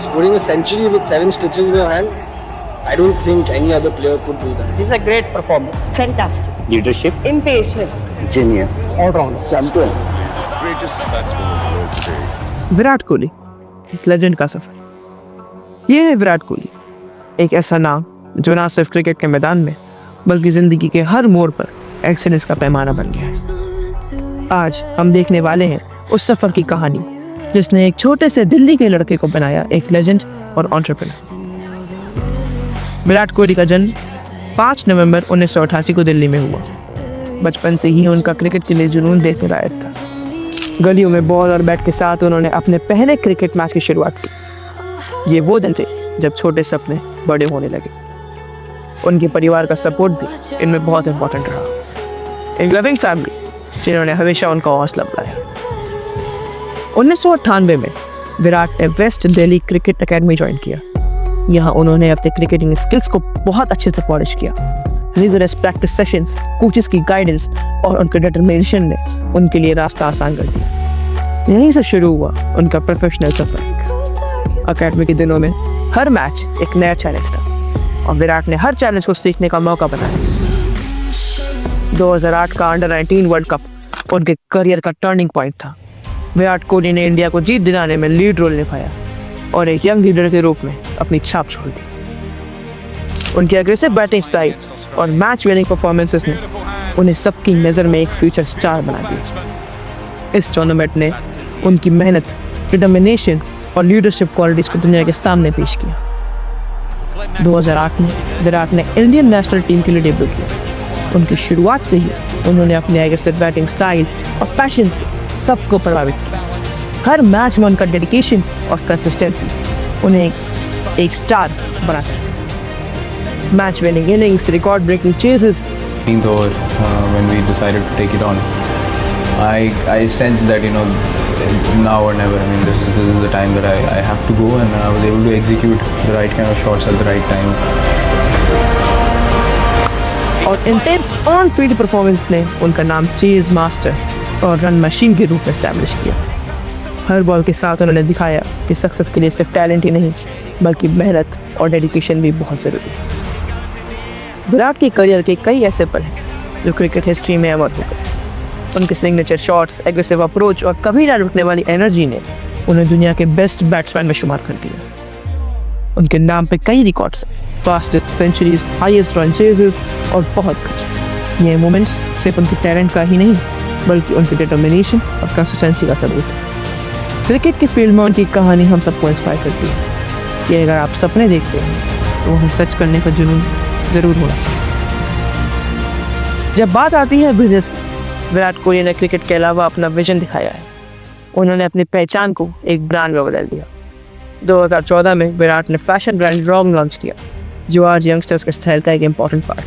Scoring a century with 7 stitches in your hand, I don't think any other player could do that. He's a great performer. Fantastic. Leadership, Impatient. genius, All-rounder. champion. Greatest batsman in the world today. Virat Kohli, एक legend का सफर। ये है विराट कोहली, एक ऐसा नाम जो ना सिर्फ क्रिकेट के मैदान में बल्कि जिंदगी के हर मोड़ पर एक्सीलेंस का पैमाना बन गया है। आज हम देखने वाले हैं उस सफर की कहानी जिसने एक छोटे से दिल्ली के लड़के को बनाया एक लेजेंड और एंटरप्रेन्योर। विराट कोहली का जन्म 5 नवंबर 1988 को दिल्ली में हुआ। बचपन से ही उनका क्रिकेट के लिए जुनून देखने लायक था। गलियों में बॉल और बैट के साथ उन्होंने अपने पहले क्रिकेट मैच की शुरुआत की। ये वो दिन थे जब छोटे सपने बड़े होने लगे। उनके परिवार का सपोर्ट भी इनमें बहुत इंपॉर्टेंट रहा। एक लविंग फैमिली जिन्होंने हमेशा उनका हौसला बढ़ाया। 1998 में विराट ने West Delhi Cricket Academy join किया। यहाँ उन्होंने अपने क्रिकेटिंग स्किल्स को बहुत अच्छे से पॉलिश किया। रिगरस प्रैक्टिस सेशंस, कोचेस की गाइडेंस और उनके डिटर्मिनेशन ने उनके लिए रास्ता आसान कर दिया। यहीं से शुरू हुआ उनका प्रोफेशनल सफर। एकेडमी के दिनों में हर मैच एक नया चैलेंज था और विराट ने हर चैलेंज को सीखने का मौका बनाया। 2008 का अंडर-19 वर्ल्ड कप उनके करियर का टर्निंग पॉइंट था। विराट कोहली ने इंडिया को जीत दिलाने में लीड रोल निभाया और एक यंग लीडर के रूप में अपनी छाप छोड़ दी। उनकी एग्रेसिव बैटिंग स्टाइल और मैच विनिंग परफॉर्मेंसेस ने उन्हें सबकी नज़र में एक फ्यूचर स्टार बना दिया। इस टूर्नामेंट ने उनकी मेहनत, डिटर्मिनेशन और लीडरशिप क्वालिटीज़ को दुनिया के सामने पेश किया। 2008 में विराट ने इंडियन नेशनल टीम के लिए डेब्यू किया। उनकी शुरुआत से ही उन्होंने अपने एग्रेसिव बैटिंग स्टाइल और पैशन से सबको प्रभावित किया। हर मैच में उनका डेडिकेशन और कंसिस्टेंसी उन्हें एक स्टार बनाता। Match winning innings, record breaking chases. Though when we decided to take it on, I sensed that now or never. I mean, this is the time that I have to go, and I was able to execute the right kind of shots at the right time. और intense on field performance ने उनका नाम chase master और run machine के रूप में establish किया। हर ball के साथ उन्होंने दिखाया कि सक्सेस के लिए सिर्फ टैलेंट ही नहीं बल्कि मेहनत और डेडिकेशन भी बहुत ज़रूरी है। विराट के करियर के कई ऐसे पल हैं जो क्रिकेट हिस्ट्री में अमर हो गए। उनके सिग्नेचर शॉट्स, एग्रेसिव अप्रोच और कभी ना रुकने वाली एनर्जी ने उन्हें दुनिया के बेस्ट बैट्समैन में शुमार कर दिया। उनके नाम पे कई records, fastest centuries, highest run chases और बहुत कुछ। ये मोमेंट्स सिर्फ उनके टैलेंट का ही नहीं बल्कि उनके डिटर्मिनेशन और कंसिस्टेंसी का सबूत है। क्रिकेट के फील्ड में उनकी कहानी हम सबको इंस्पायर करती है कि अगर आप सपने देखते हैं तो उन्हें सच करने का जुनून ज़रूर होना चाहिए। जब बात आती है बिजनेस की, विराट कोहली ने क्रिकेट के अलावा अपना विजन दिखाया है। उन्होंने अपनी पहचान को एक ब्रांड में बदल दिया। 2014 में विराट ने फैशन ब्रांड रॉन्ग लॉन्च किया जो आज यंगस्टर्स के स्टाइल का एक इम्पॉर्टेंट पार्ट है।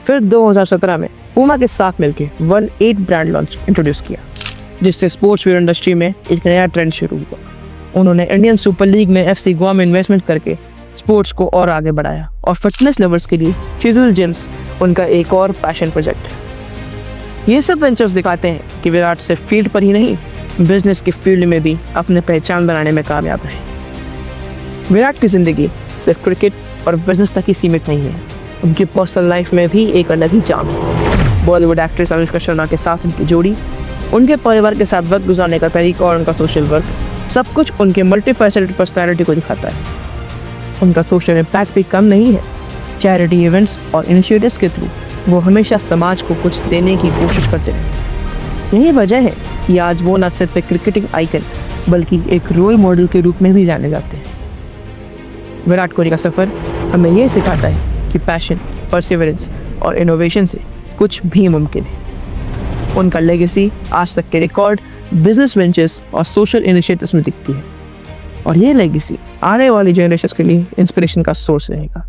फिर 2017 में पूमा के साथ मिलकर 1-8 ब्रांड लॉन्च इंट्रोड्यूस किया जिससे स्पोर्ट्स वेयर इंडस्ट्री में एक नया ट्रेंड शुरू हुआ। उन्होंने इंडियन सुपर लीग में FC गोवा में इन्वेस्टमेंट करके स्पोर्ट्स को और आगे बढ़ाया और फिटनेस लवर्स के लिए चिज़ल जिम्स उनका एक और पैशन प्रोजेक्ट है। ये सब वेंचर्स दिखाते हैं कि विराट सिर्फ फील्ड पर ही नहीं बिजनेस के फील्ड में भी अपने पहचान बनाने में कामयाब रहे। विराट की ज़िंदगी सिर्फ क्रिकेट और बिजनेस तक ही सीमित नहीं है। उनकी पर्सनल लाइफ में भी एक अलग ही चार्म है। बॉलीवुड एक्ट्रेस अनुष्का शर्मा के साथ उनकी जोड़ी, उनके परिवार के साथ वक्त गुजारने का तरीका और उनका सोशल वर्क, सब कुछ उनके मल्टीफैसेटेड पर्सनैलिटी को दिखाता है। उनका सोशल इम्पैक्ट भी कम नहीं है। चैरिटी इवेंट्स और इनिशिएटिव्स के थ्रू वो हमेशा समाज को कुछ देने की कोशिश करते हैं। यही वजह है कि आज वो न सिर्फ एक क्रिकेटिंग आइकन बल्कि एक रोल मॉडल के रूप में भी जाने जाते हैं। विराट कोहली का सफ़र हमें ये सिखाता है कि पैशन, परसिवरेंस और इनोवेशन से कुछ भी मुमकिन है। उनका लेगेसी आज तक के रिकॉर्ड, बिजनेस वेंचर्स और सोशल इनिशिएटिव्स में दिखती है और ये लेगेसी आने वाली जनरेशंस के लिए इंस्पिरेशन का सोर्स रहेगा।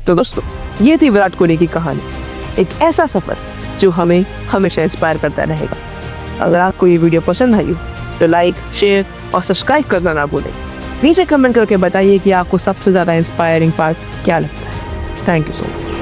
तो दोस्तों, ये थी विराट कोहली की कहानी, एक ऐसा सफ़र जो हमें हमेशा इंस्पायर करता रहेगा। अगर आपको ये वीडियो पसंद आई तो लाइक, शेयर और सब्सक्राइब करना ना भूलें। नीचे कमेंट करके बताइए कि आपको सबसे ज़्यादा इंस्पायरिंग पार्ट क्या लगता है। Thank you so much.